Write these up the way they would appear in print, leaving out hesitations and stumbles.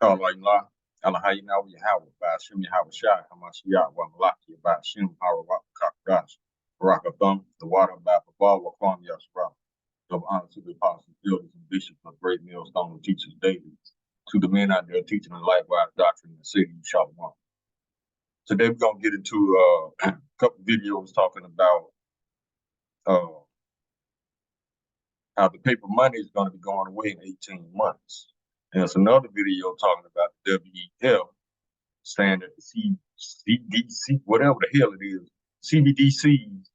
Allah Allah hayna wa yahawa ba shim yahawa shah hamashiya wa malaki ba shim hawa kakdash barakathum the water ba baba wa kwam yasra. Of honor to the apostles, elders, and bishops of great millstone who teachers daily, to the men out there teaching the likewise doctrine in the city of Shalom. Today we're gonna get into a couple videos talking about how the paper money is going to be going away in 18 months. And there's another video talking about the WEF saying that the CDC, whatever the hell it is, CBDCs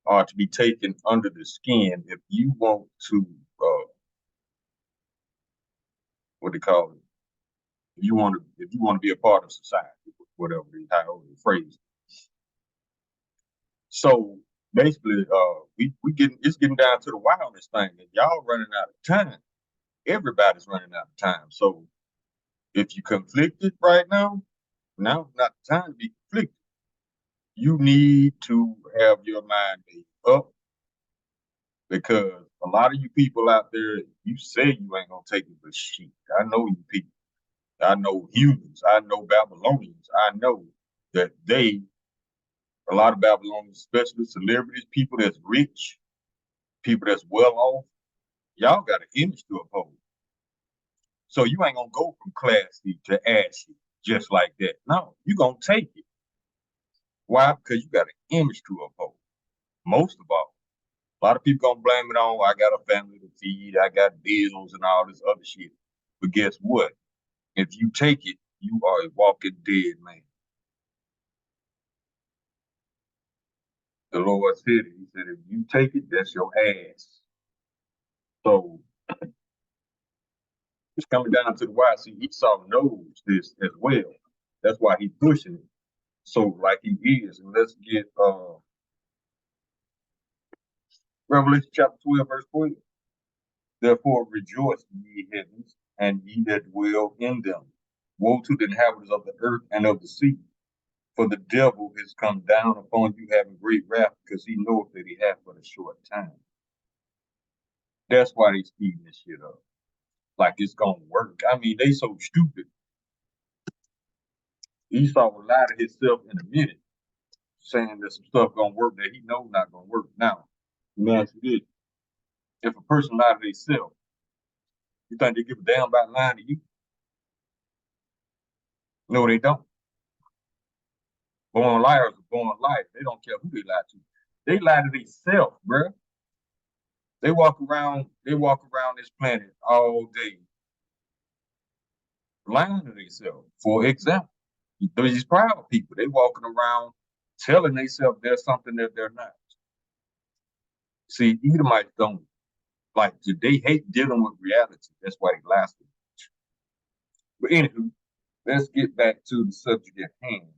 are to be taken under the skin if you want to, what they call it, if you want to be a part of society, whatever however the phrase. So basically, it's getting down to the wire on this thing, and y'all running out of time. Everybody's running out of time. So if you're conflicted right now, now's not the time to be conflicted. You need to have your mind made up, because a lot of you people out there, you say you ain't gonna take it, but shit, I know you people. I know humans. I know Babylonians. I know that a lot of Babylonians, especially celebrities, people that's rich, people that's well off, y'all got an image to uphold. So you ain't gonna go from classy to ashy just like that. No, you gonna take it. Why? Because you got an image to uphold. Most of all, a lot of people gonna blame it on, I got a family to feed, I got bills and all this other shit. But guess what? If you take it, you are a walking dead man. The Lord said it. He said, if you take it, that's your ass. So it's coming down to the wire. See, Esau knows this as well. That's why he's pushing it. So like he is. And let's get Revelation chapter 12, verse 12. Therefore rejoice, ye heavens, and ye that dwell in them. Woe to the inhabitants of the earth and of the sea, for the devil is come down upon you having great wrath, because he knoweth that he hath but a short time. That's why they speeding this shit up. Like it's gonna work. I mean, they so stupid. Esau will lie to himself in a minute, saying that some stuff gonna work that he knows not gonna work. Now, let me ask you this. If a person lie to themselves, you think they give a damn about lying to you? No, they don't. Born liars are born liars. They don't care who they lie to. They lie to themselves, bruh. They walk around this planet all day lying to themselves. For example, these proud people, they walking around telling themselves there's something that they're not. See, Edomites don't like, they hate dealing with reality. That's why they lie so much. But anywho, let's get back to the subject at hand.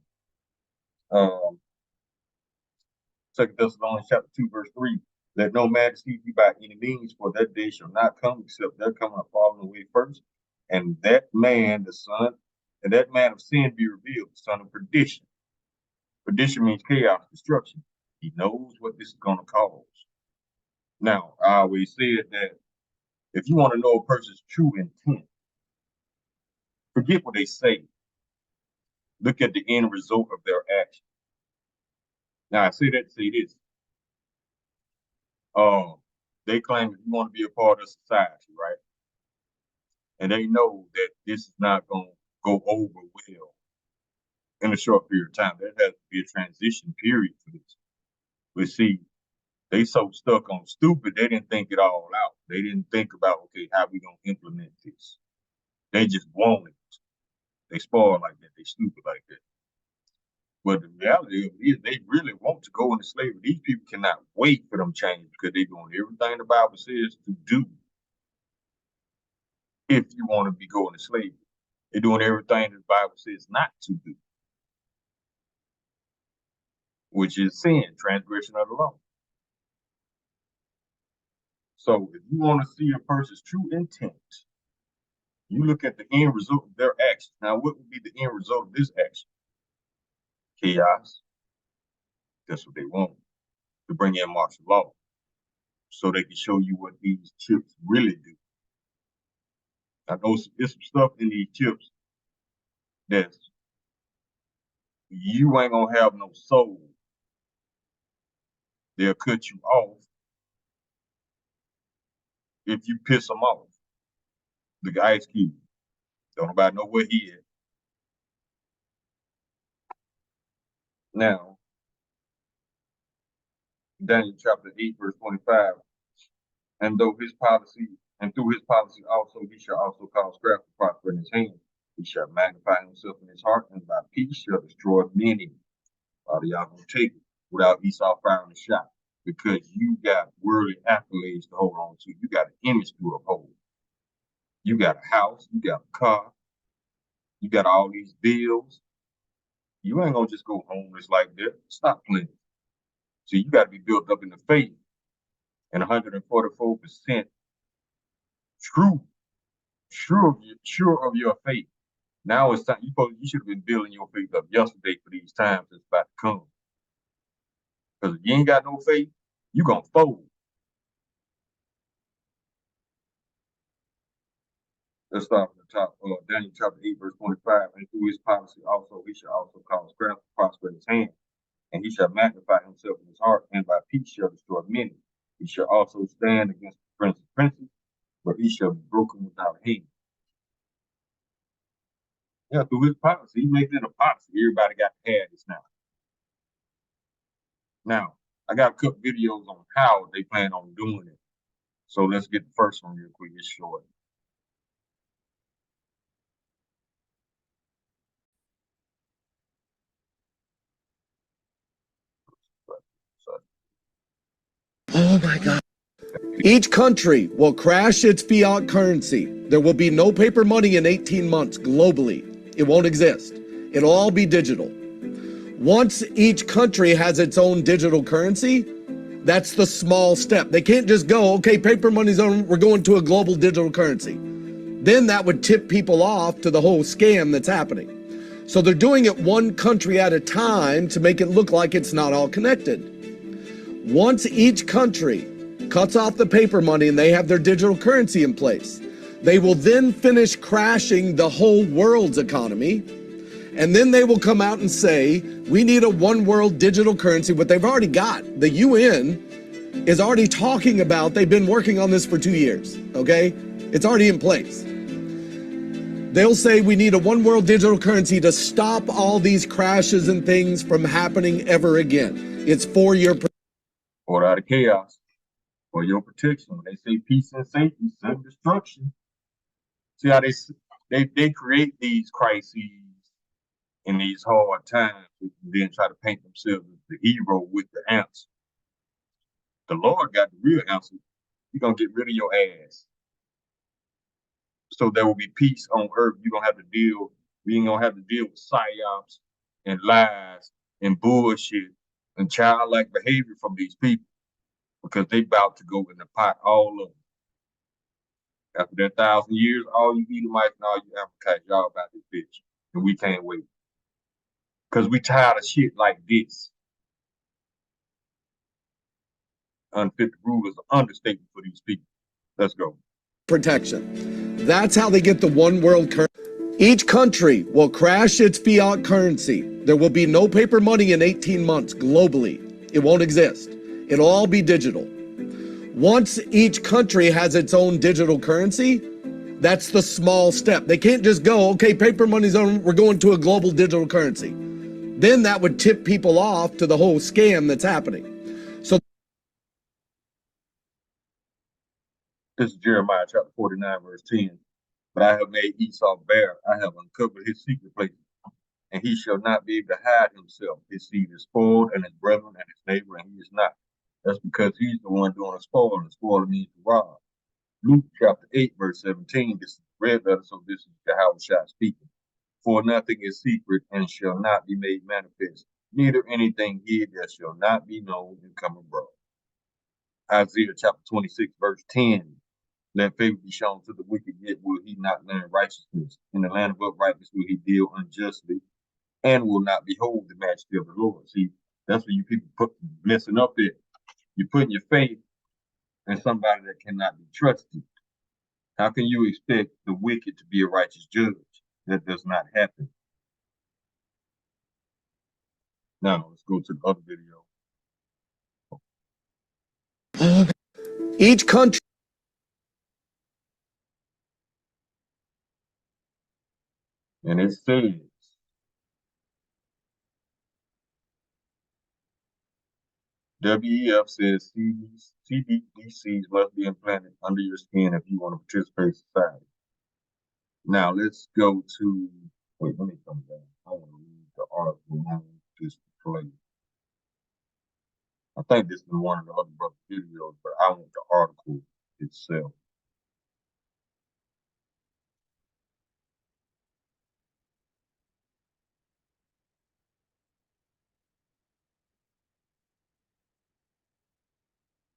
2 Thessalonians chapter 2, verse 3. Let no man deceive you by any means, for that day shall not come except there come a falling away first, and that man of sin be revealed, the son of perdition. Perdition means chaos, destruction. He knows what this is going to cause. Now, I always said that if you want to know a person's true intent, forget what they say. Look at the end result of their action. Now, I say that to say this. They claim that you want to be a part of society, right? And they know that this is not going to go over well in a short period of time. There has to be a transition period for this. But see, they so stuck on stupid, they didn't think it all out. They didn't think about, okay, how we going to implement this? They just want it. They spoil like that. They stupid like that. But the reality of it is they really want to go into slavery. These people cannot wait for them changes, because they're doing everything the Bible says to do if you want to be going to slavery. They're doing everything the Bible says not to do, which is sin, transgression of the law. So if you want to see a person's true intent, you look at the end result of their action. Now, what would be the end result of this action? Chaos. That's what they want, to bring in martial law, so they can show you what these chips really do. I know there's some stuff in these chips that you ain't gonna have no soul. They'll cut you off if you piss them off. The Ice Cube. Don't nobody know where he is. Now, Daniel chapter 8, verse 25. And through his policy also he shall also cause craft to prosper in his hand. He shall magnify himself in his heart, and by peace shall destroy many. All y'all gonna take it without Esau firing a shot. Because you got worldly accolades to hold on to. You got an image to uphold. You got a house, you got a car, you got all these bills. You ain't gonna just go homeless like that. Stop playing. So you got to be built up in the faith and 144% true, sure of your faith. Now it's time. You should have been building your faith up yesterday for these times that's about to come. Because if you ain't got no faith, you gonna fold. Let's start from the top. Daniel chapter 8, verse 25. And through his policy also, he shall also cause craft to prosper in his hand. And he shall magnify himself in his heart, and by peace shall destroy many. He shall also stand against the prince of princes, but he shall be broken without hand. Yeah, through his policy, he makes it a policy. Everybody got to have this now. Now, I got a couple videos on how they plan on doing it. So let's get the first one real quick. It's short. Oh my God. Each country will crash its fiat currency. There will be no paper money in 18 months globally. It won't exist. It'll all be digital. Once each country has its own digital currency, that's the small step. They can't just go, okay, paper money's on, we're going to a global digital currency. Then that would tip people off to the whole scam that's happening. So they're doing it one country at a time to make it look like it's not all connected. Once each country cuts off the paper money and they have their digital currency in place, they will then finish crashing the whole world's economy. And then they will come out and say, we need a one world digital currency, what they've already got. The UN is already talking about, they've been working on this for 2 years, okay? It's already in place. They'll say we need a one world digital currency to stop all these crashes and things from happening ever again. It's for your Order out of chaos, for your protection. When they say peace and safety, sudden destruction. See how they create these crises in these hard times, and then try to paint themselves as the hero with the answer. The Lord got the real answer. You're gonna get rid of your ass. So there will be peace on earth. We ain't gonna have to deal with psyops and lies and bullshit and childlike behavior from these people, because they about to go in the pot, all of them. After that 1,000 years, all you Edomites and all you Amalekites, y'all about this bitch. And we can't wait. Because we tired of shit like this. Unfit rulers are understatement for these people. Let's go. Protection. That's how they get the one world currency. Each country will crash its fiat currency. There will be no paper money in 18 months globally. It won't exist. It'll all be digital. Once each country has its own digital currency, that's the small step. They can't just go, okay, paper money's on, we're going to a global digital currency. Then that would tip people off to the whole scam that's happening. So this is Jeremiah chapter 49, verse 10. But I have made Esau bare. I have uncovered his secret places, and he shall not be able to hide himself. His seed is spoiled, and his brethren and his neighbor, and he is not. That's because he's the one doing the spoiling. The spoiler means to rob. Luke chapter 8, verse 17. This is the red letter, so this is Yahushua speaking. For nothing is secret and shall not be made manifest, neither anything hid that shall not be known and come abroad. Isaiah chapter 26, verse 10. Let favor be shown to the wicked, yet will he not learn righteousness. In the land of uprightness will he deal unjustly, and will not behold the majesty of the Lord. See, that's where you people put blessing up there. You're putting your faith in somebody that cannot be trusted. How can you expect the wicked to be a righteous judge? That does not happen. Now let's go to the other video. Each country. And it says, WEF says CBDCs must be implanted under your skin if you want to participate in society. Now let's go to, wait, let me come down. I want to read the article on this play. I think this is one of the other brother videos, but I want the article itself.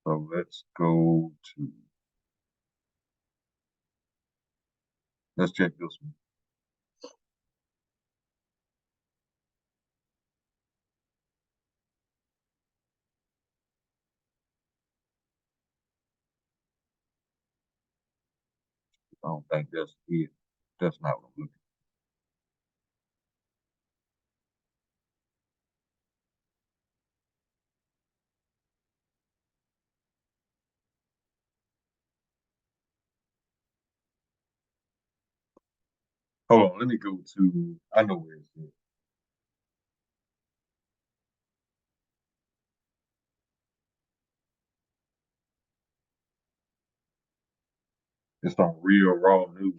So let's check this one. I don't think that's it. That's not what I'm looking for. Hold on, let me go to, I know where it's at. It's on Real Raw News.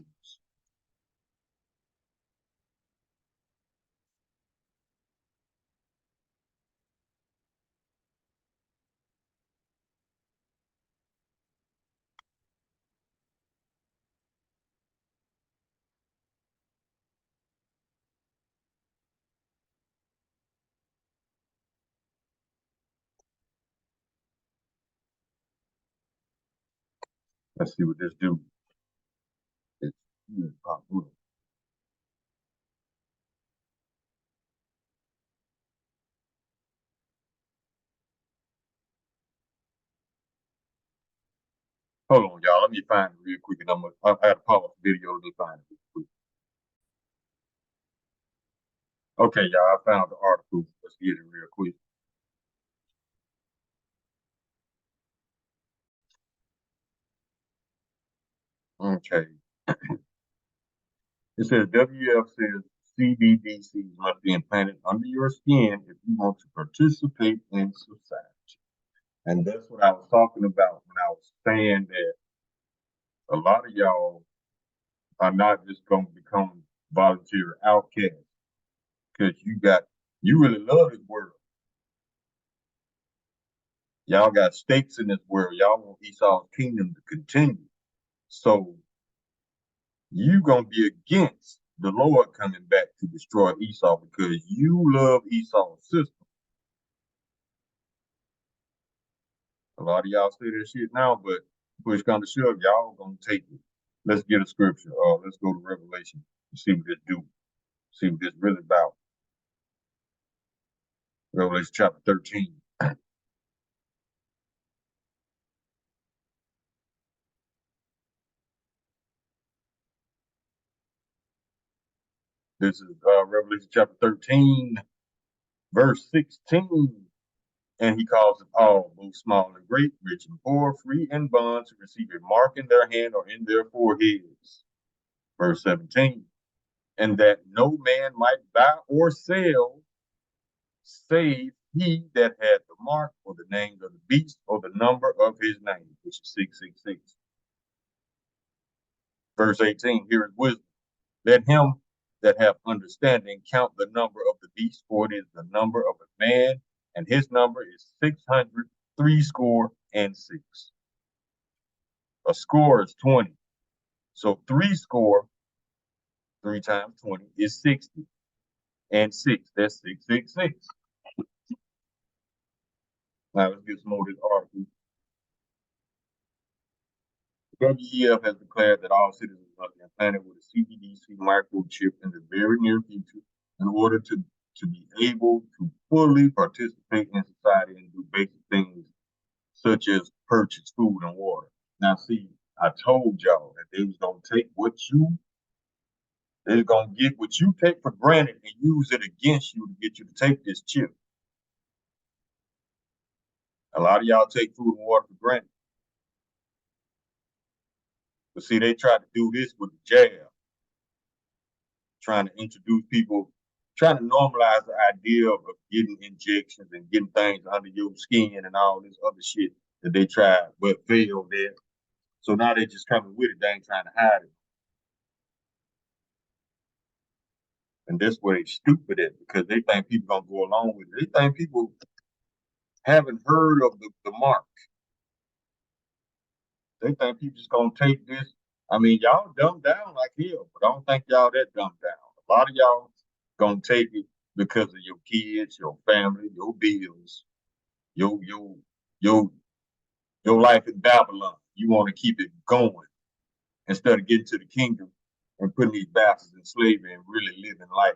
Let's see what this do. It's pop up. Hold on, y'all. Let me find it real quick, and I had to pause the video to find it real quick. Okay, y'all, I found the article. Let's get it real quick. Okay. It says WF says CBDCs must be implanted under your skin if you want to participate in society. And that's what I was talking about when I was saying that a lot of y'all are not just going to become volunteer outcasts because you really love this world. Y'all got stakes in this world. Y'all want Esau's kingdom to continue. So you gonna be against the Lord coming back to destroy Esau because you love Esau's system. A lot of y'all say that shit now, but push come to shove, y'all gonna take it. Let's get a scripture. Let's go to Revelation and see what this do. See what this really about. Revelation chapter 13. This is Revelation chapter 13, verse 16. And he calls it all, both small and great, rich and poor, free and bond, to receive a mark in their hand or in their foreheads. Verse 17. And that no man might buy or sell, save he that had the mark or the name of the beast or the number of his name, which is 666. Verse 18. Here is wisdom. Let him that have understanding count the number of the beast, for it is the number of a man, and his number is 666. A score is 20. So 3 times 20 is 60. And 6, that's 666. Now let's get some more of this article. WEF has declared that all citizens must be implanted with a CBDC microchip in the very near future in order to be able to fully participate in society and do basic things such as purchase food and water. Now, see, I told y'all that they was gonna take they're gonna get what you take for granted and use it against you to get you to take this chip. A lot of y'all take food and water for granted. But see, they tried to do this with the jab, trying to introduce people, trying to normalize the idea of getting injections and getting things under your skin and all this other shit that they tried but failed at. So now they just coming with it. They ain't trying to hide it. And that's where they stupid at, because they think people gonna go along with it. They think people haven't heard of the mark. They think people just gonna take this. I mean, y'all dumbed down like hell, but I don't think y'all that dumbed down. A lot of y'all gonna take it because of your kids, your family, your bills, your your your your life in Babylon. You want to keep it going instead of getting to the kingdom and putting these bastards in slavery and really living life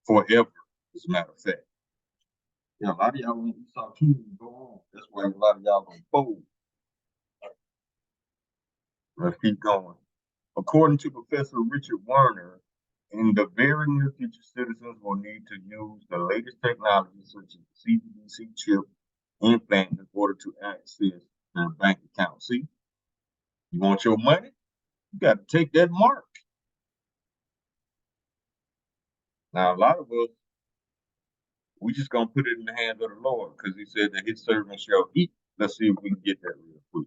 forever, as a matter of fact. Yeah, a lot of y'all want Esau kingdom to go on. That's why a lot of y'all gonna fold. Let's keep going. According to Professor Richard Werner, in the very near future, citizens will need to use the latest technology such as the CBDC chip implant in order to access their bank account. See, you want your money? You got to take that mark. Now, a lot of us, we just gonna put it in the hands of the Lord because He said that His servants shall eat. Let's see if we can get that real quick.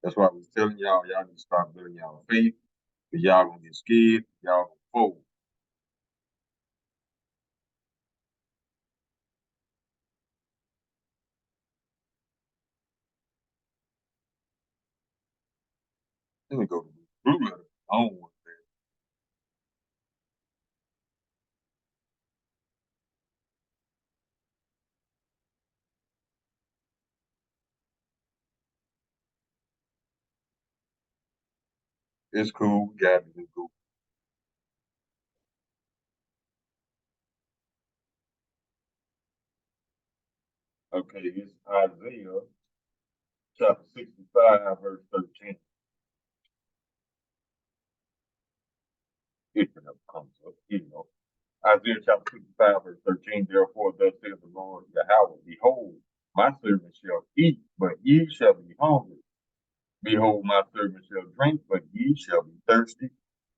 That's why I was telling y'all, y'all need to start building y'all faith. Cause y'all gonna get scared, y'all gonna fold. Let me go to the blue letter. I don't want that. It's cool. We got it. It's cool. Okay, it's Isaiah chapter 65, verse 13. If it never comes up, Isaiah chapter 65, verse 13. Therefore, thus saith the Lord Yahweh, behold, my servant shall eat, but ye shall be hungry. Behold, my servant shall drink, but ye shall be thirsty.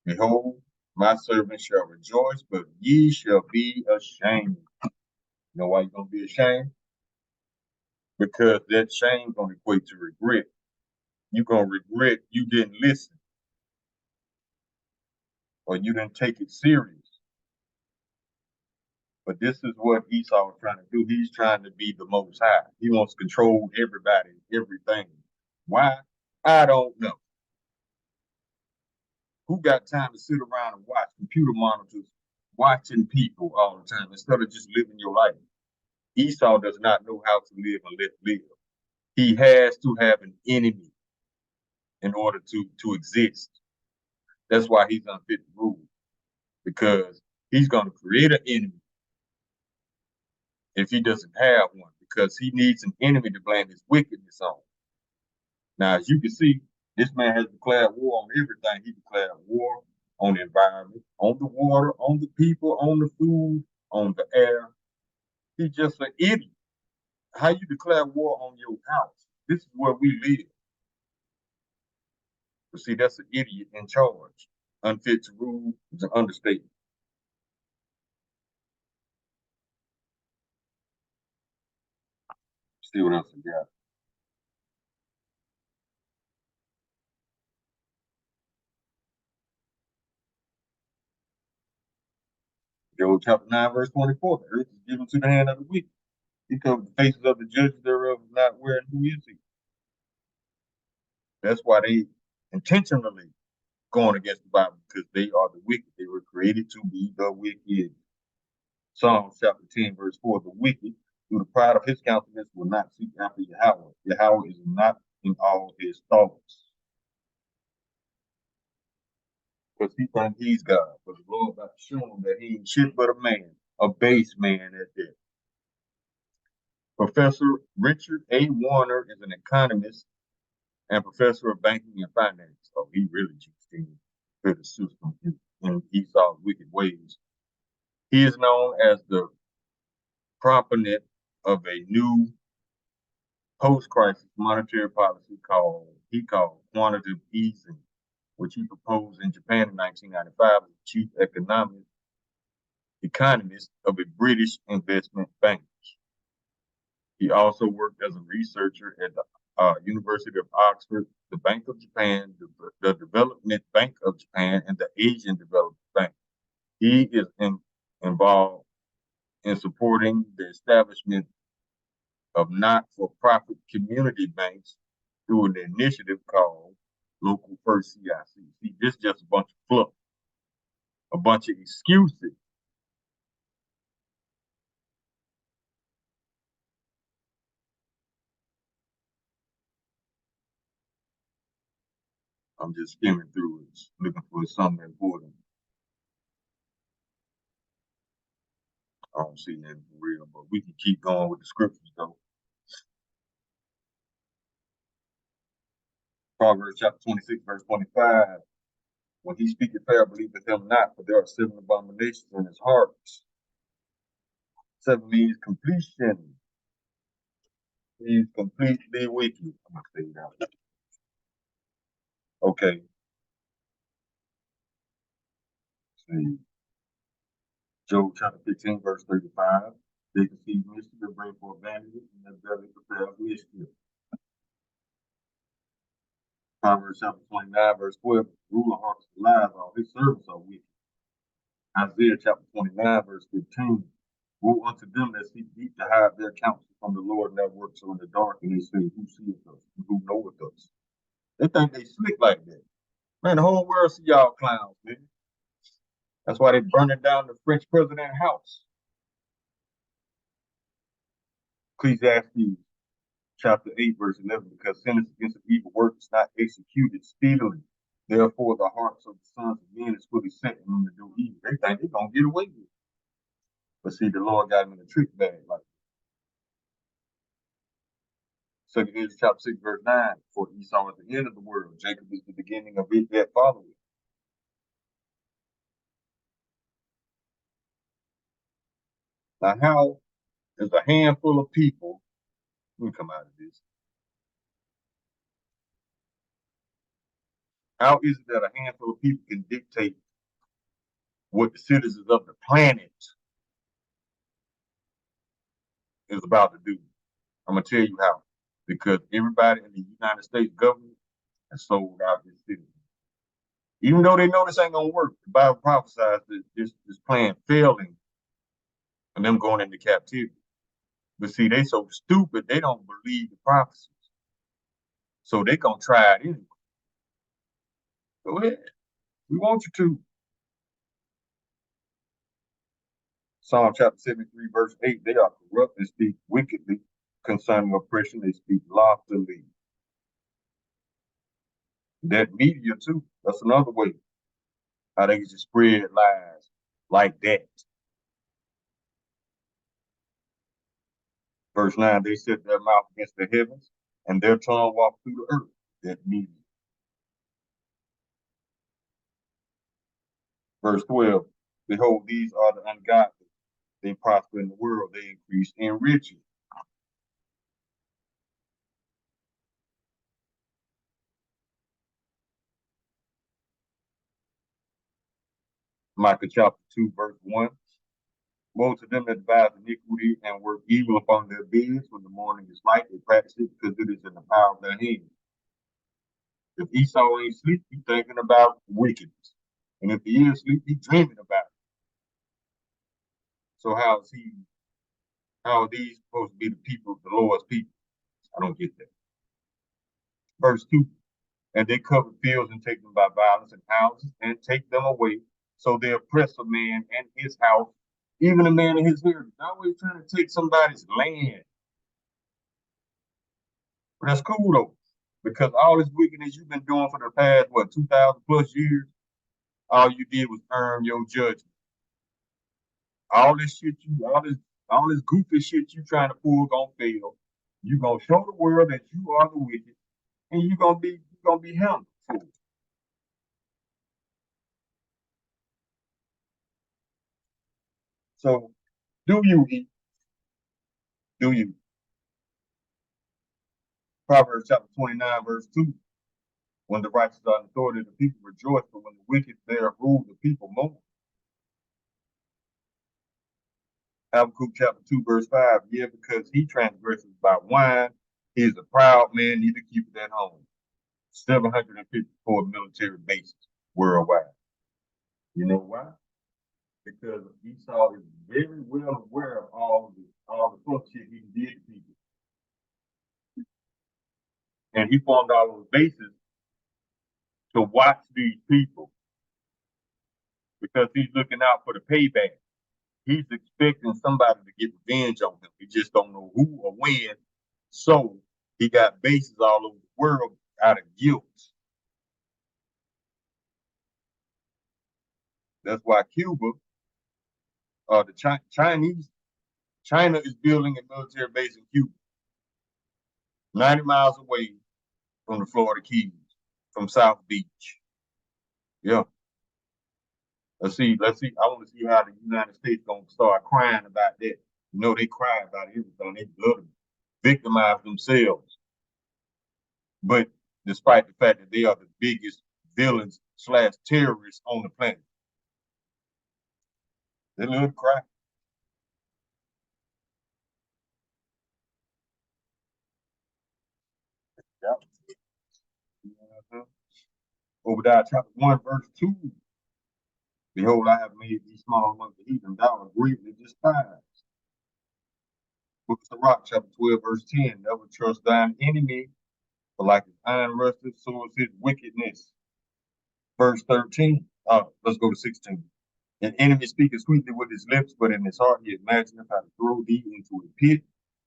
Behold, my servant shall rejoice, but ye shall be ashamed. You know why you're going to be ashamed? Because that shame going to equate to regret. You're going to regret you didn't listen or you didn't take it serious. But this is what Esau is trying to do. He's trying to be the most high. He wants to control everybody, everything. Why? I don't know. Who got time to sit around and watch computer monitors, watching people all the time instead of just living your life? Esau does not know how to live and let live. He has to have an enemy in order to exist. That's why he's unfit to rule, because he's going to create an enemy if he doesn't have one, because he needs an enemy to blame his wickedness on. Now, as you can see, this man has declared war on everything. He declared war on the environment, on the water, on the people, on the food, on the air. He's just an idiot. How you declare war on your house? This is where we live. But see, that's an idiot in charge. Unfit to rule is an understatement. See what else we got. Job chapter 9, verse 24. The earth is given to the hand of the wicked. He covers the faces of the judges thereof, not wearing who is he. That's why they intentionally going against the Bible, because they are the wicked. They were created to be the wicked. Psalms chapter 10, verse 4. The wicked, through the pride of his countenance, will not seek after Yahweh. Yahweh is not in all his thoughts. Because he thinks he's God. But the Lord about to show him that he ain't shit but a man, a base man at that. Professor Richard A. Warner is an economist and professor of banking and finance. So he really just in the system in Esau's wicked ways. He is known as the proponent of a new post-crisis monetary policy he called quantitative easing, which he proposed in Japan in 1995 as chief economist of a British investment bank. He also worked as a researcher at the University of Oxford, the Bank of Japan, the Development Bank of Japan, and the Asian Development Bank. He is involved in supporting the establishment of not-for-profit community banks through an initiative called Local First CIC. See, this is just a bunch of fluff, a bunch of excuses. I'm just skimming through it, looking for something important. I don't see anything for real, but we can keep going with the scriptures though. Proverbs chapter 26, verse 25. When he speaketh fair, believeth him not, for there are 7 abominations in his heart. 7 means completion. He's completely wicked. I'm gonna say that. Okay. Let's see. Job chapter 15, verse 35. They conceive mischief and bring forth vanity, and their belly prepares mischief. Proverbs chapter 29, verse 12. Ruler hearts lies, all his servants are wicked. Isaiah chapter 29, verse 15. Woe unto them that seek deep to hide their counsel from the Lord, and that works in the dark, and they say, who seeth us? Who knoweth us? They think they slick like that. Man, the whole world see y'all clowns, man. That's why they burning down the French president's house. Ecclesiastes chapter 8, verse 11, because sentence against an evil work is not executed speedily. Therefore, the hearts of the sons of men is fully set in them to do evil. They think they're going to get away with it. But see, the Lord got them in a trick bag. Like 2 Kings chapter 6, verse 9, for Esau is the end of the world. Jacob is the beginning of it that followeth. Now, how is a handful of people, let me come out of this. How is it that a handful of people can dictate what the citizens of the planet is about to do? I'm going to tell you how. Because everybody in the United States government has sold out this citizen. Even though they know this ain't going to work, the Bible prophesies that this plan failing and them going into captivity. But see, they so stupid, they don't believe the prophecies. So they going to try it anyway. Go ahead. We want you to. Psalm chapter 73, verse 8, they are corrupt and speak wickedly concerning oppression. They speak loftily. That media, too, that's another way how they can just spread lies like that. Verse 9, they set their mouth against the heavens, and their tongue walk through the earth. That media. Verse 12, behold, these are the ungodly. They prosper in the world, they increase in riches. Micah chapter 2, verse 1. Woe to them that devise iniquity and work evil upon their beds. When the morning is light, they practice it because it is in the power of their hands. If Esau ain't sleep, he thinking about wickedness. And if he is asleep, he dreaming about it. So how are these supposed to be the people, the Lord's people? I don't get that. Verse 2, and they cover fields and take them by violence and houses and take them away. So they oppress a man and his house, even a man and his heritage. They're always trying to take somebody's land. But that's cool though, because all this wickedness you've been doing for the past, 2,000 plus years, all you did was earn your judgment. All this shit all this goofy shit you trying to pull gonna fail. You gonna show the world that you are the wicked, and you gonna be handled for it. So do you eat? Do you? Proverbs chapter 29, verse 2. When the righteous are in authority, the people rejoice, but when the wicked bear rule, the people mourn. Habakkuk chapter 2, verse 5. Yeah, because he transgresses by wine, he is a proud man, neither keep it at home. 754 military bases worldwide. You know why? Because Esau is very well aware of all the fuck shit he did to people. And he formed all those bases to watch these people because he's looking out for the payback. He's expecting somebody to get revenge on him. He just don't know who or when. So he got bases all over the world out of guilt. That's why Cuba, the Chinese, China is building a military base in Cuba, 90 miles away from the Florida Keys, from South Beach. Yeah. Let's see. I want to see how the United States gonna start crying about that. You know, they cry about everything. They love to victimize themselves. But despite the fact that they are the biggest villains slash terrorists on the planet, they love to cry. Yep. Uh-huh. Obadiah chapter 1, verse 2. Behold, I have made thee small among the heathen, thou art greatly despised. Book of Sirach, chapter 12, verse 10. Never trust thine enemy, for like his iron rusted, so is his wickedness. Verse 13. Let's go to 16. An enemy speaketh sweetly with his lips, but in his heart he imagineth how to throw thee into a pit.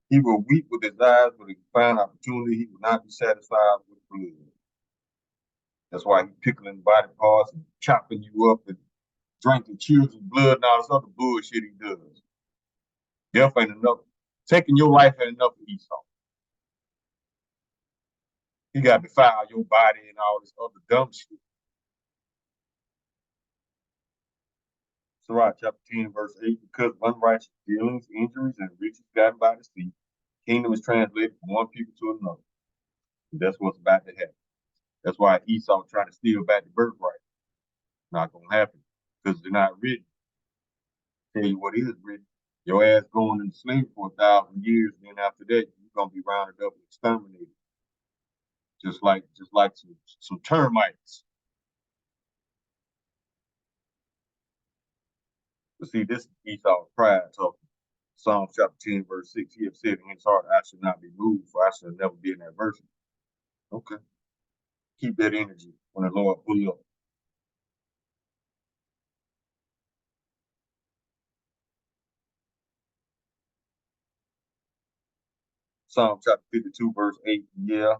He will weep with his eyes, but if he find opportunity, he will not be satisfied with blood. That's why he's pickling body parts and chopping you up and drinking children's blood and all this other bullshit he does. Death ain't enough. Taking your life ain't enough for Esau. He got to defile your body and all this other dumb shit. Sirach chapter 10, verse 8, because of unrighteous dealings, injuries, and riches gotten by the sea, kingdom is translated from one people to another. And that's what's about to happen. That's why Esau trying to steal back the birthright. Not gonna happen because they're not written. Tell you what is written. Your ass going into slavery for 1,000 years, and then after that, you're gonna be rounded up and exterminated. Just like some termites. But see, this is Esau's pride talking. Psalm chapter 10, verse 6. He have said in his heart, I shall not be moved, for I shall never be in adversity. Okay. Keep that energy when the Lord pull you up. Psalm chapter 52, verse 8. Yeah.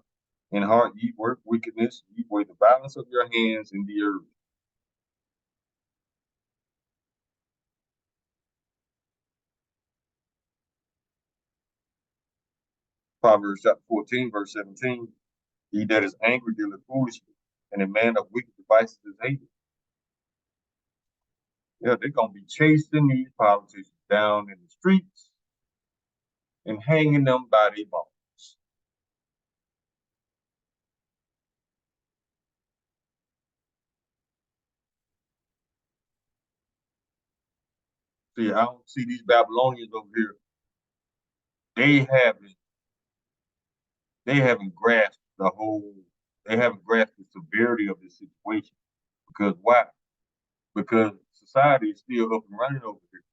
In heart ye work wickedness, ye weigh the balance of your hands in the earth. Proverbs chapter 14, verse 17. He that is angry dealeth foolishly, and a man of wicked devices is hated. Yeah, they're gonna be chasing these politicians down in the streets and hanging them by their balls. See, I don't see these Babylonians over here. They haven't they haven't grasped the whole they haven't grasped the severity of this situation. Because why? Because society is still up and running over here.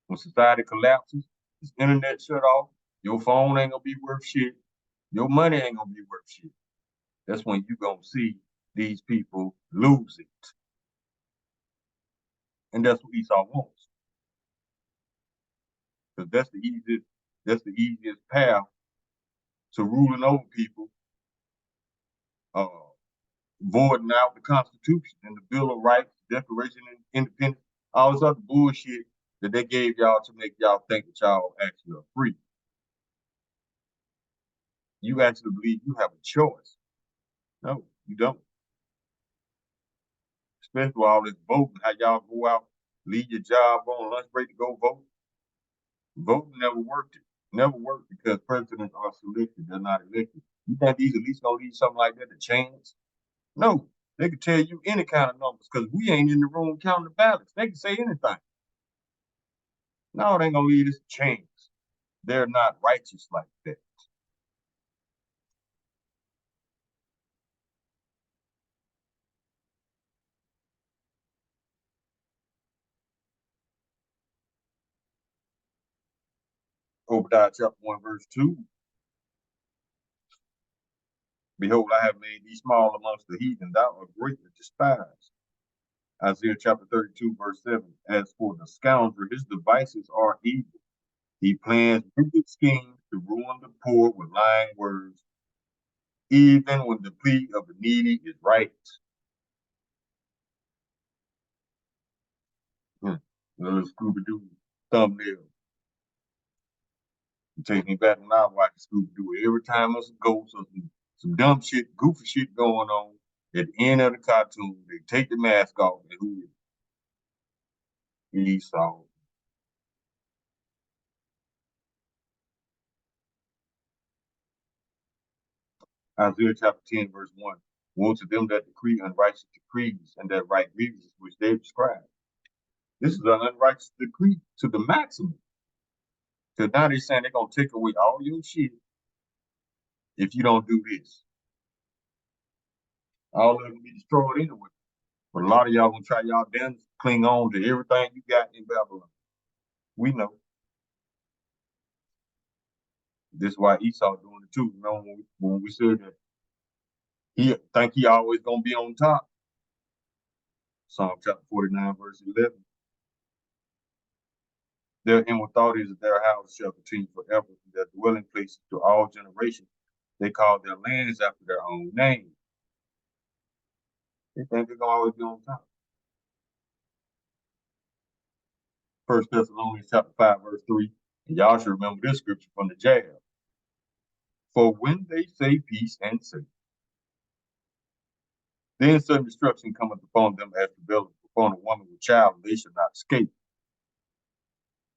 When society collapses, this internet shut off, your phone ain't gonna be worth shit, your money ain't gonna be worth shit. That's when you gonna see these people lose it. And that's what Esau wants. Because that's the easiest path to ruling over people, uh, voiding out the Constitution and the Bill of Rights, Declaration of Independence, all this other bullshit that they gave y'all to make y'all think that y'all actually are free. You actually believe you have a choice. No, you don't. Especially with all this voting, how y'all go out, leave your job on lunch break to go vote. Voting never worked it. Never work because presidents are selected, they're not elected. You think these at least gonna leave something like that a chance? No, they can tell you any kind of numbers because we ain't in the room counting the ballots. They can say anything. No, they ain't gonna leave us a chance. They're not righteous like that. Obadiah chapter 1, verse 2. Behold, I have made thee small amongst the heathen, thou art greatly despised. Isaiah chapter 32, verse 7. As for the scoundrel, his devices are evil. He plans wicked schemes to ruin the poor with lying words, even when the plea of the needy is right. Little Scooby Doo thumbnail. It takes me back when I watched Scooby Doo. Every time there's a ghost or some dumb shit, goofy shit going on, at the end of the cartoon, they take the mask off and who is Esau. Isaiah chapter 10, verse 1. Woe to them that decree unrighteous decrees and that write grievances which they prescribe. This is an unrighteous decree to the maximum. Because now they're saying they're going to take away all your shit if you don't do this. All of them be destroyed anyway. But a lot of y'all gonna try y'all damn cling on to everything you got in Babylon. We know. This is why Esau doing it too. You know, when we said that he think he always gonna be on top. Psalm chapter 49, verse 11. Their inward thought is that their house shall continue forever, their dwelling places to all generations. They call their lands after their own name. They think they're gonna always be on top. 1 Thessalonians chapter 5, verse 3. And y'all should remember this scripture from the jail. For when they say peace and safety, then sudden destruction cometh upon them as travail upon a woman with child, and they shall not escape.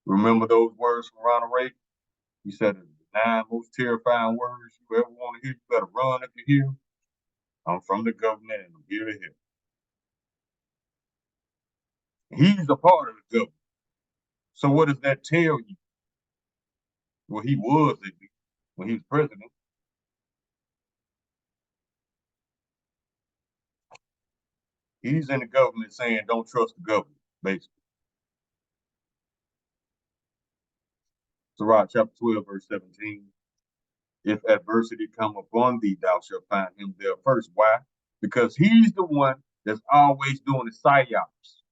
Remember those words from Ronald Reagan? He said, the 9 most terrifying words you ever want to hear, you better run if you hear. I'm from the government and I'm here to help. He's a part of the government. So what does that tell you? Well, he was when he was president. He's in the government saying, don't trust the government, basically. Sirach chapter 12, verse 17. If adversity come upon thee, thou shalt find him there first. Why? Because he's the one that's always doing the psyops.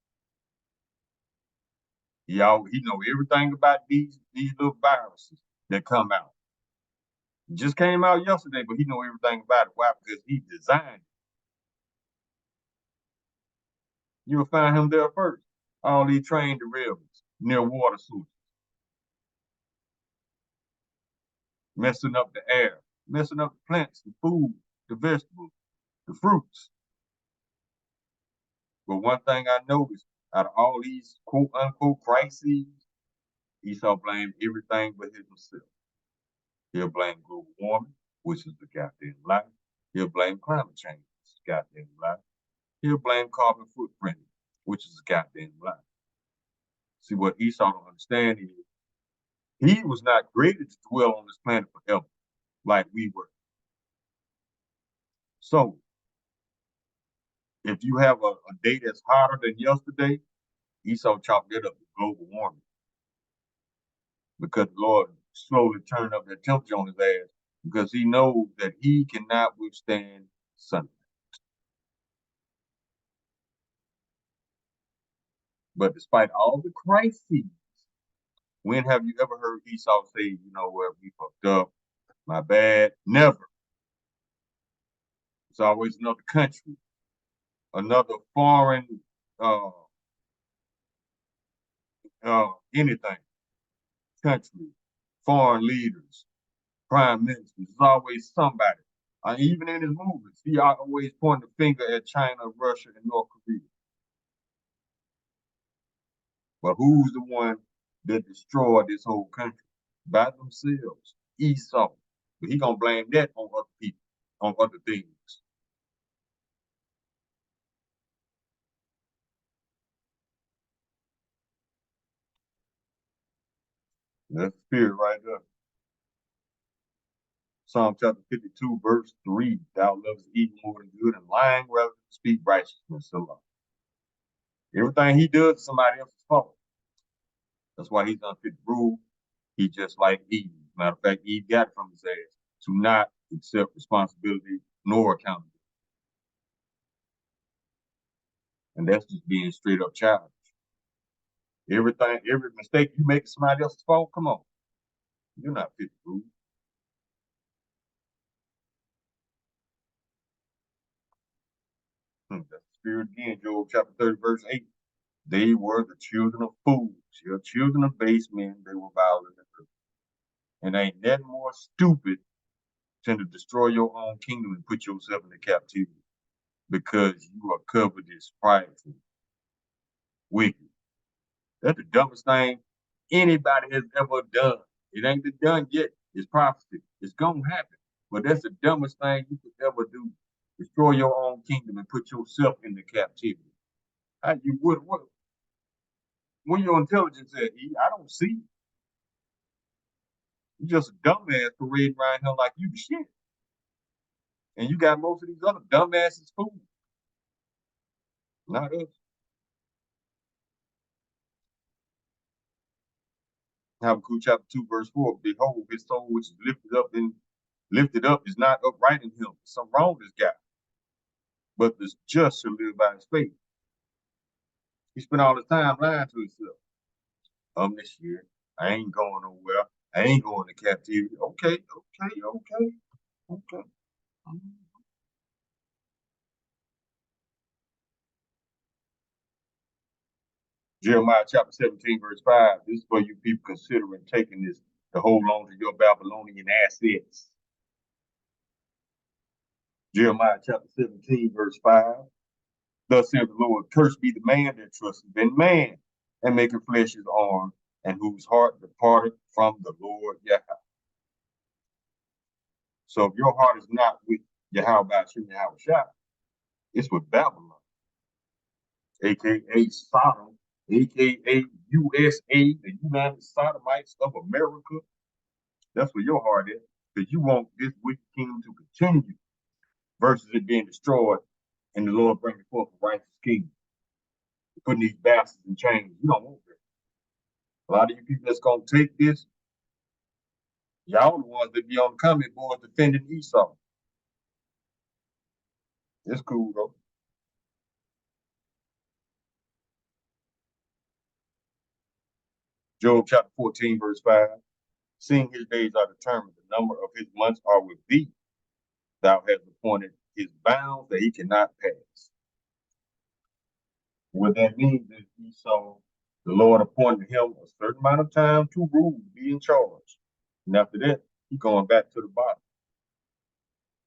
He know everything about these little viruses that come out. It just came out yesterday, but he know everything about it. Why? Because he designed it. You'll find him there first. All these trained derivatives near water sources, messing up the air, messing up the plants, the food, the vegetables, the fruits. But one thing I noticed out of all these quote unquote crises, Esau blamed everything but himself. He'll blame global warming, which is the goddamn lie. He'll blame climate change, which is the goddamn lie. He'll blame carbon footprint, which is a goddamn lie. See, what Esau don't understand is he was not created to dwell on this planet forever like we were. So if you have a day that's hotter than yesterday, Esau chalked it up to global warming because the Lord slowly turned up that temperature on his ass because he knows that he cannot withstand sunlight. But despite all the crises, when have you ever heard Esau say, you know what, we fucked up, my bad? Never. It's always another country, another foreign, anything, country, foreign leaders, prime ministers. It's always somebody. Even in his movies, he always pointing the finger at China, Russia, and North Korea. But who's the one that destroyed this whole country? by themselves. Esau. But he gonna blame that on other people, on other things. That's the spirit right there. Psalm chapter 52, verse 3. Thou lovest evil more than good and lying rather than speak righteousness. So everything he does is somebody else's fault. That's why he's unfit to rule. He just like Eve. Matter of fact, Eve got it from his ass to not accept responsibility nor accountability. And that's just being straight up childish. Every mistake you make is somebody else's fault. Come on. You're not fit to rule. That's the spirit again, Job chapter 30, verse 8. They were the children of fools. Your children of base men, they were violent and earth. And ain't nothing more stupid than to destroy your own kingdom and put yourself into captivity because you are covetous, prideful, wicked. That's the dumbest thing anybody has ever done. It ain't been done yet. It's prophecy. It's gonna happen. But that's the dumbest thing you could ever do. Destroy your own kingdom and put yourself into captivity. How you would what? When your intelligence at? I don't see. You just a dumbass parading around here like you the shit. And you got most of these other dumbasses fooled. Not us. Habakkuk chapter 2, verse 4. Behold, his soul which is lifted up is not upright in him. Something wrong with this guy. But the just shall live by his faith. He spent all his time lying to himself. This year, I ain't going nowhere. I ain't going to captivity. Okay. Jeremiah chapter 17, verse 5. This is for you people considering taking this to hold on to your Babylonian assets. Jeremiah chapter 17, verse 5. Thus saith the Lord, cursed be the man that trusteth in man and maketh flesh his arm, and whose heart departed from the Lord Yahweh. So if your heart is not with Yahweh Shah, it's with Babylon, aka Sodom, aka USA, the United Sodomites of America. That's where your heart is, because you want this wicked kingdom to continue versus it being destroyed and the Lord bringing forth a righteous kingdom. Putting these bastards in chains. You don't want that. A lot of you people that's going to take this, y'all the ones that be on the comment board defending Esau. It's cool, though. Job chapter 14, verse 5. Seeing his days are determined, the number of his months are with thee. Thou hast appointed his bounds that he cannot pass. What that means is Esau, the Lord appointed him a certain amount of time to rule, to be in charge. And after that, he's going back to the bottom,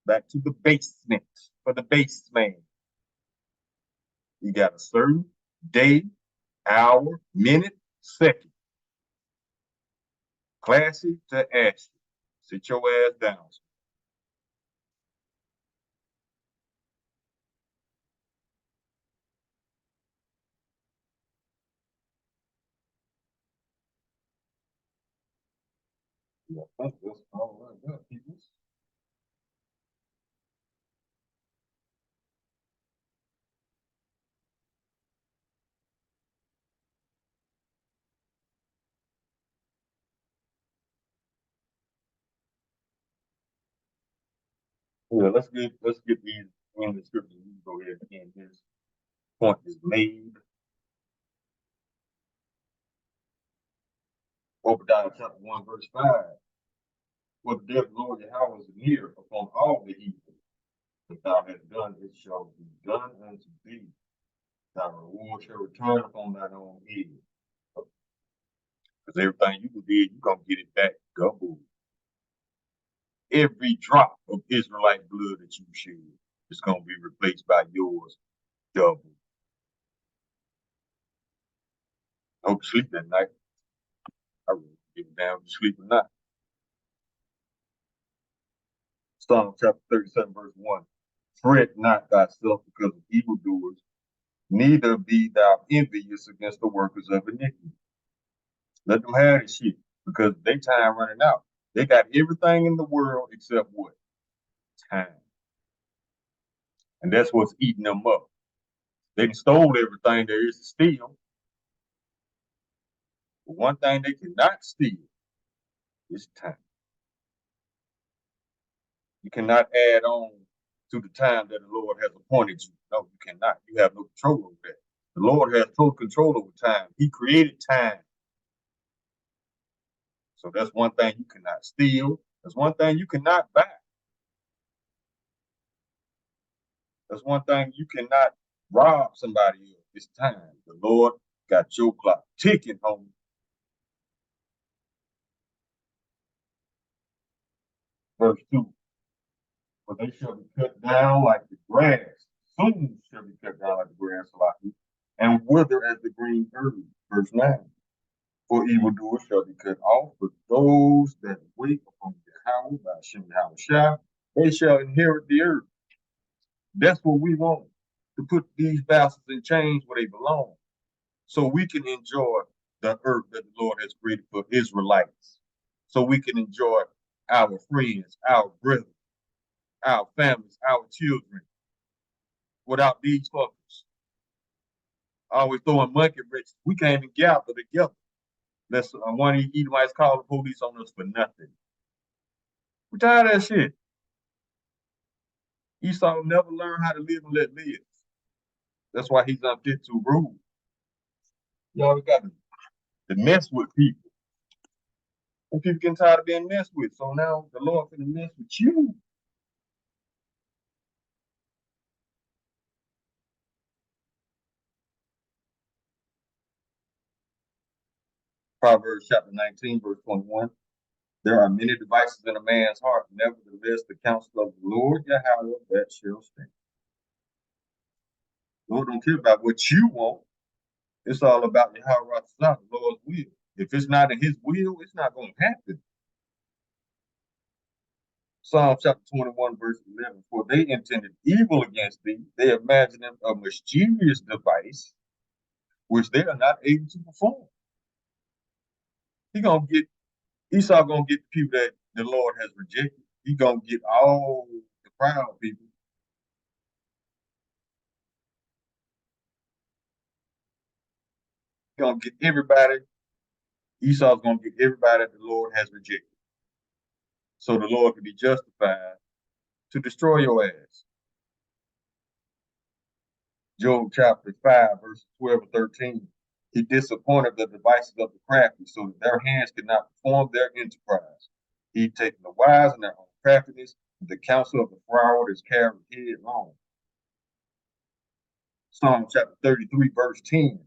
back to the basement for the base man. He got a certain day, hour, minute, second. Classy to ashy. Sit your ass down. Yeah, that's all right there, people. Yeah, let's get these in the scripture. You go ahead and this point is made. Obadiah chapter 1, verse 5. For the day of the Lord Yahweh is near upon all the evil that thou hast done, it shall be done unto thee. Thy reward shall return upon thine own head. Because everything you did, you're going to get it back double. Every drop of Israelite blood that you shed is going to be replaced by yours double. I hope you sleep that night. I really Give a damn if you sleep or not. Psalm chapter 37, verse 1. Fret not thyself because of evildoers, neither be thou envious against the workers of iniquity. Let them have this shit because they time running out. They got everything in the world except what? Time. And that's what's eating them up. They stole everything there is to steal. But one thing they cannot steal is time. You cannot add on to the time that the Lord has appointed you. No, you cannot. You have no control over that. The Lord has total control over time. He created time. So that's one thing you cannot steal. That's one thing you cannot buy. That's one thing you cannot rob somebody of. It's time. The Lord got your clock ticking, homie. Verse 2. For they shall be cut down like the grass. Soon shall be cut down like the grass, and wither as the green herb. Verse 9. For evildoers shall be cut off, but those that wait upon Yahweh by Shem Shah, they shall inherit the earth. That's what we want, to put these bastards in chains where they belong, so we can enjoy the earth that the Lord has created for Israelites, so we can enjoy our friends, our brothers, our families, our children, without these fuckers always throwing monkey wrenches. We can't even gather together. That's one of the Edomites call the police on us for nothing. We're tired of that shit. Esau never learned how to live and let live. That's why he's unfit to rule. Y'all got to mess with people. And people getting tired of being messed with. So now the Lord finna mess with you. Proverbs chapter 19, verse 21. There are many devices in a man's heart. Nevertheless, the counsel of the Lord Yahweh that shall stand. Lord don't care about what you want. It's all about Yahweh, the Lord's will. If it's not in his will, it's not going to happen. Psalm chapter 21, verse 11. For they intended evil against thee. They imagined a mischievous device, which they are not able to perform. Esau gonna get the people that the Lord has rejected. He gonna get all the proud people. He gonna get everybody. Esau's gonna get everybody that the Lord has rejected. So the Lord can be justified to destroy your ass. Job chapter 5, verses 12 and 13. He disappointed the devices of the crafty so that their hands could not perform their enterprise. He taken the wise in their own craftiness, and the counsel of the froward is carried headlong. Psalm chapter 33, verse 10.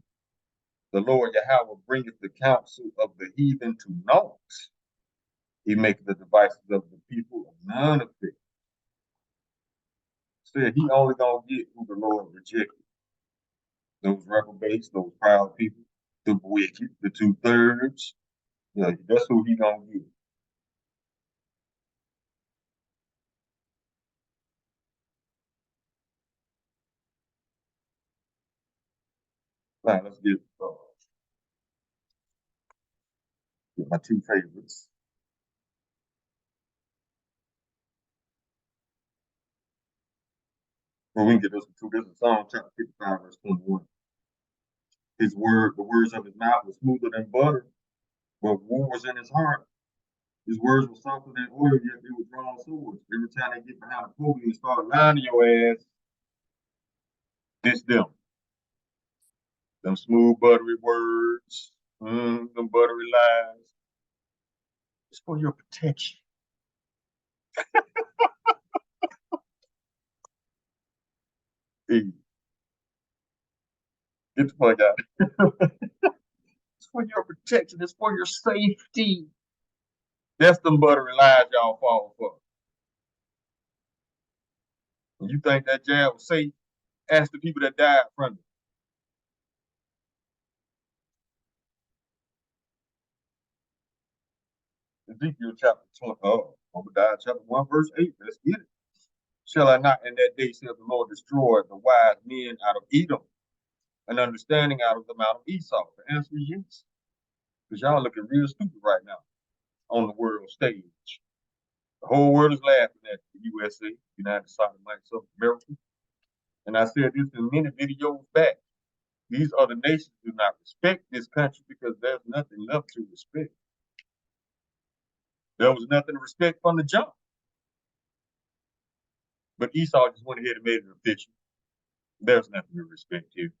The Lord Yahweh bringeth the counsel of the heathen to naught. He maketh the devices of the people of none effect. Said he only gonna get who the Lord rejected. Those reprobates, those proud people, the wicked, the 2/3. Yeah, that's who he gonna get. Now let's get my two favorites. Well, we can get this one too. This is Psalm chapter 55, verse 21. His word, the words of his mouth were smoother than butter, but war was in his heart. His words were softer than oil, yet they were drawn swords. Every time they get behind the podium and start lying to your ass, it's them. Them smooth, buttery words, them buttery lies. It's for your protection. Hey, get the fuck out. It's for your protection. It's for your safety. That's them buttery lies y'all fall for. When you think that jab was safe, ask the people that died from it. Ezekiel chapter 20, Obadiah chapter 1, verse 8. Let's get it. Shall I not in that day, saith the Lord, destroy the wise men out of Edom, and understanding out of the mount of Esau? The answer is yes. Because y'all looking real stupid right now on the world stage. The whole world is laughing at the USA, United States of America. And I said this in many videos back. These other nations do not respect this country because there's nothing left to respect. There was nothing to respect from the jump. But Esau just went ahead and made it official. There's nothing to respect here.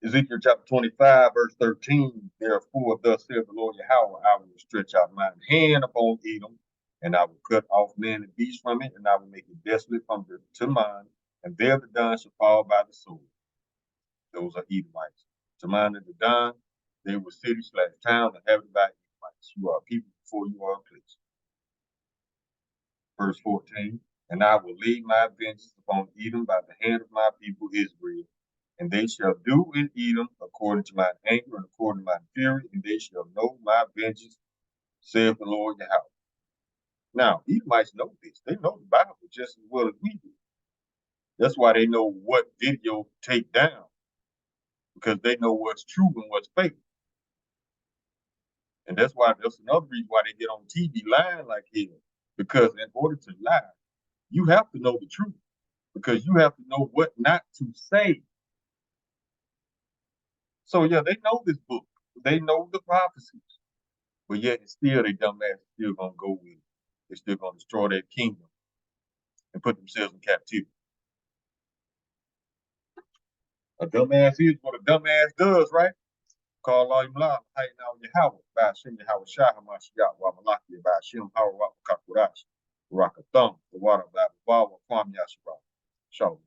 Ezekiel chapter 25, verse 13, therefore, thus saith the Lord Yahweh, I will stretch out mine hand upon Edom, and I will cut off man and beast from it, and I will make it desolate from the Teman, and there the Don shall fall by the sword. Those are Edomites. Teman and the Don, they were cities/towns inhabited by Edomites. You are people before you are a place. Verse 14, and I will lay my vengeance upon Edom by the hand of my people Israel. And they shall do in Edom according to my anger and according to my fury, and they shall know my vengeance, saith the Lord Yahweh. Now, Edomites know this. They know the Bible just as well as we do. That's why they know what video to take down, because they know what's true and what's fake. And that's another reason why they get on TV lying like hell. Because in order to lie, you have to know the truth, because you have to know what not to say. So yeah, they know this book. They know the prophecies. But yet still they dumbass still gonna go with it. They're still gonna destroy their kingdom and put themselves in captivity. A dumbass is what a dumbass does, right? Call all your love, hey now Yahweh, by Shem Yahweh Shah Hamashiach, wa Malaki, by Shem Hawa Kakurash, Rakathum, the water by Bawa Kwam Yashua. Shalom.